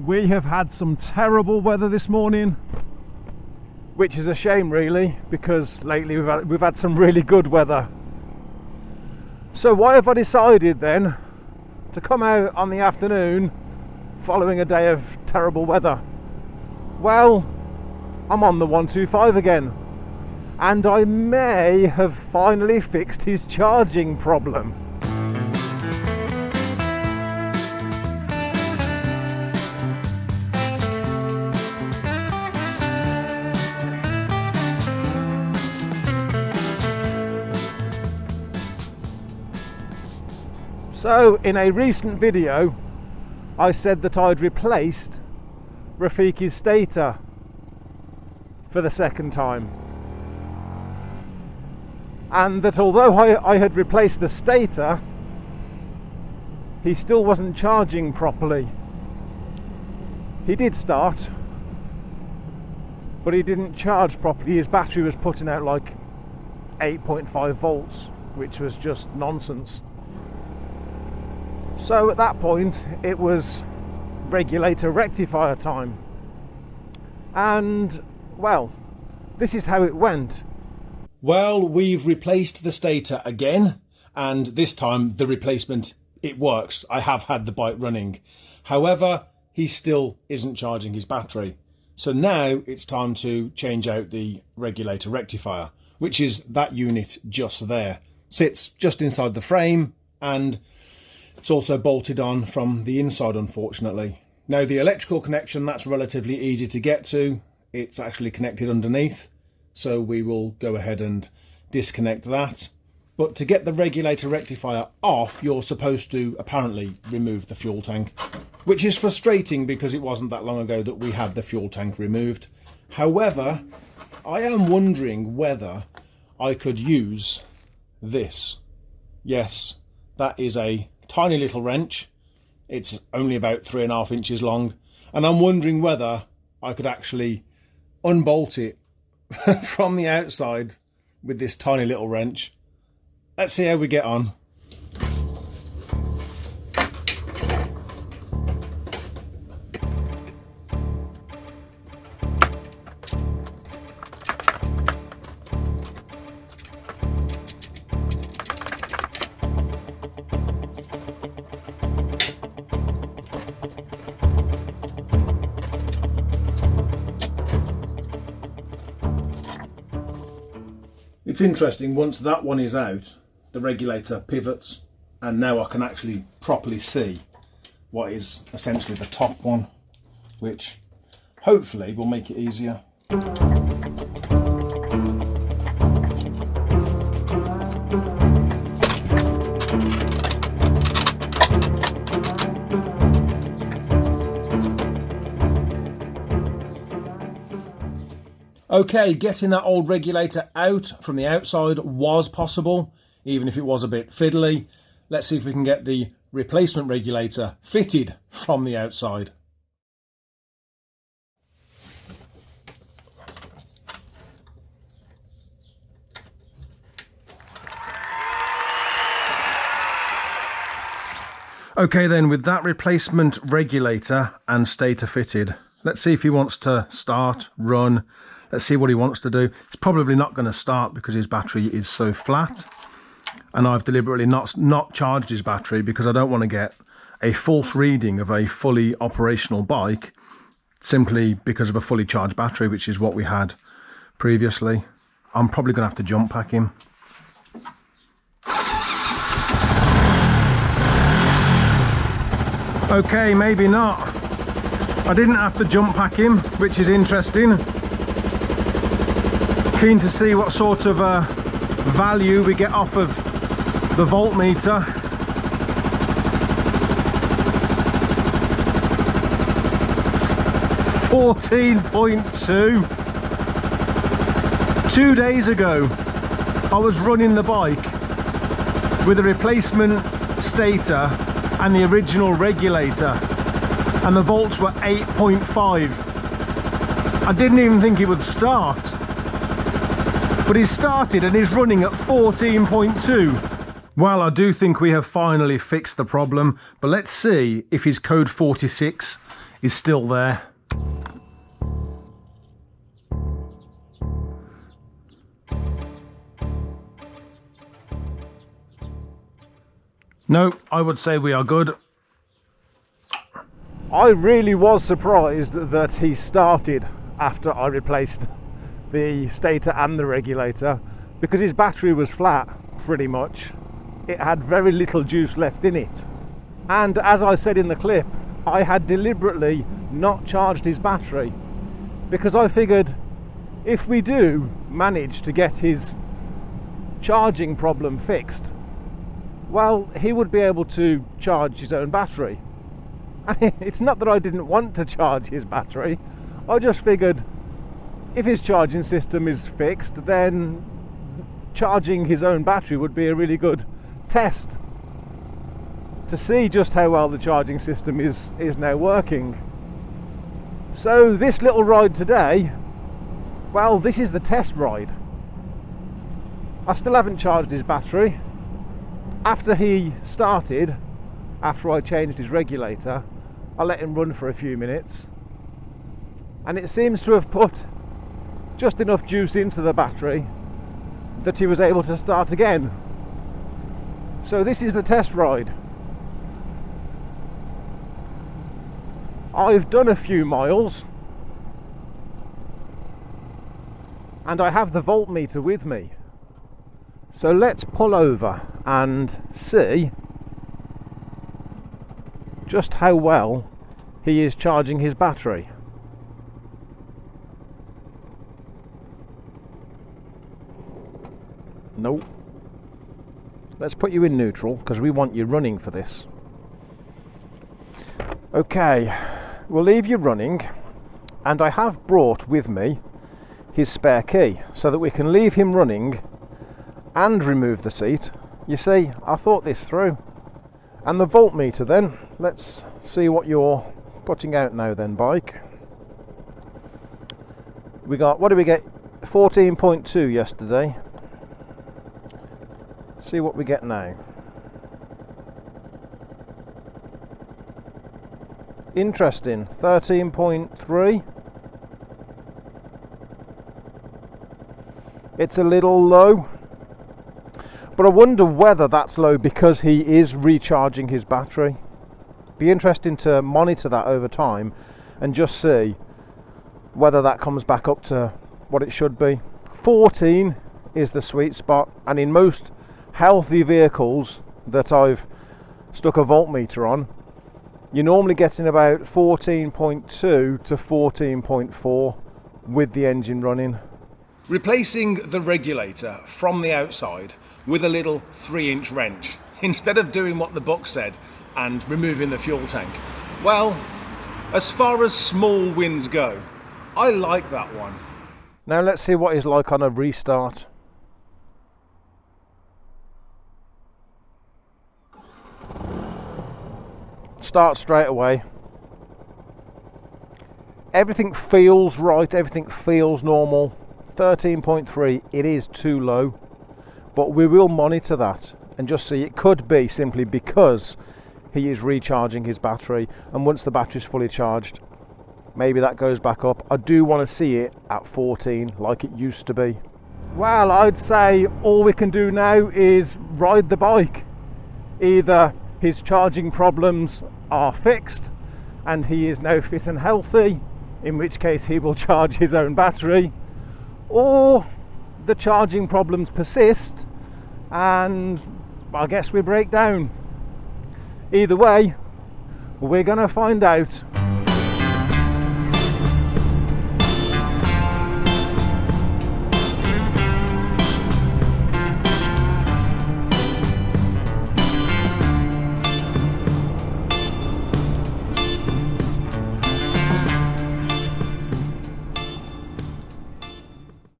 We have had some terrible weather this morning, which is a shame really, because lately we've had some really good weather. So why have I decided then to come out on the afternoon following a day of terrible weather? Well, I'm on the 125 again, and I may have finally fixed his charging problem. So in a recent video I said that I'd replaced Rafiki's Stator for the second time, and that although I had replaced the Stator, he still wasn't charging properly. He did start, but he didn't charge properly. His battery was putting out like 8.5 volts, which was just nonsense. So at that point it was regulator rectifier time, and well, this is how it went. Well, we've replaced the Stator again, and this time the replacement, it works. I have had the bike running. However, he still isn't charging his battery. So now it's time to change out the regulator rectifier, which is that unit just there. Sits just inside the frame, and it's also bolted on from the inside, unfortunately. Now the electrical connection, that's relatively easy to get to. It's actually connected underneath, so we will go ahead and disconnect that. But to get the regulator rectifier off, you're supposed to apparently remove the fuel tank, which is frustrating because it wasn't that long ago that we had the fuel tank removed. However, I am wondering whether I could use this. Yes, that is a tiny little wrench. It's only about 3.5 inches long, and I'm wondering whether I could actually unbolt it from the outside with this tiny little wrench. Let's see how we get on. It's interesting, once that one is out, the regulator pivots, and now I can actually properly see what is essentially the top one, which hopefully will make it easier. Okay, getting that old regulator out from the outside was possible, even if it was a bit fiddly. Let's see if we can get the replacement regulator fitted from the outside. Okay then, with that replacement regulator and Stator fitted, let's see if he wants to start, run. Let's see what he wants to do. It's probably not going to start because his battery is so flat, and I've deliberately not charged his battery because I don't want to get a false reading of a fully operational bike simply because of a fully charged battery, which is what we had previously. I'm probably going to have to jump pack him. Okay, maybe not. I didn't have to jump pack him, which is interesting. Keen to see what sort of value we get off of the voltmeter. $14.2. 2 days ago I was running the bike with a replacement Stator and the original regulator, and the volts were 8.5. I didn't even think it would start. But he's started and is running at 14.2. Well, I do think we have finally fixed the problem, but let's see if his code 46 is still there. No, I would say we are good. I really was surprised that he started after I replaced the stator and the regulator, because his battery was flat pretty much. It had very little juice left in it, and as I said in the clip, I had deliberately not charged his battery because I figured if we do manage to get his charging problem fixed, well, he would be able to charge his own battery. And it's not that I didn't want to charge his battery, I just figured if his charging system is fixed, then charging his own battery would be a really good test to see just how well the charging system is now working. So this little ride today, well, this is the test ride. I still haven't charged his battery. After he started, after I changed his regulator, I let him run for a few minutes, and it seems to have put just enough juice into the battery that he was able to start again. So this is the test ride. I've done a few miles and I have the voltmeter with me. So let's pull over and see just how well he is charging his battery. Nope. Let's put you in neutral because we want you running for this. Okay, we'll leave you running, and I have brought with me his spare key so that we can leave him running and remove the seat. You see, I thought this through. And the voltmeter then, let's see what you're putting out now then, bike. We got, what did we get? 14.2 yesterday. Let's see what we get now. Interesting, 13.3. It's a little low, but I wonder whether that's low because he is recharging his battery. Be interesting to monitor that over time and just see whether that comes back up to what it should be. 14 is the sweet spot, and in most healthy vehicles that I've stuck a voltmeter on, you're normally getting about 14.2 to 14.4 with the engine running. Replacing the regulator from the outside with a little 3-inch wrench instead of doing what the book said and removing the fuel tank. Well, as far as small wins go, I like that one. Now let's see what he's like on a restart. Start straight away. Everything feels right, everything feels normal. 13.3, it is too low, but we will monitor that and just see. It could be simply because he is recharging his battery, and once the battery is fully charged, maybe that goes back up. I do want to see it at 14 like it used to be. Well, I'd say all we can do now is ride the bike. Either his charging problems are fixed and he is now fit and healthy, in which case he will charge his own battery, or the charging problems persist and I guess we break down. Either way, we're going to find out.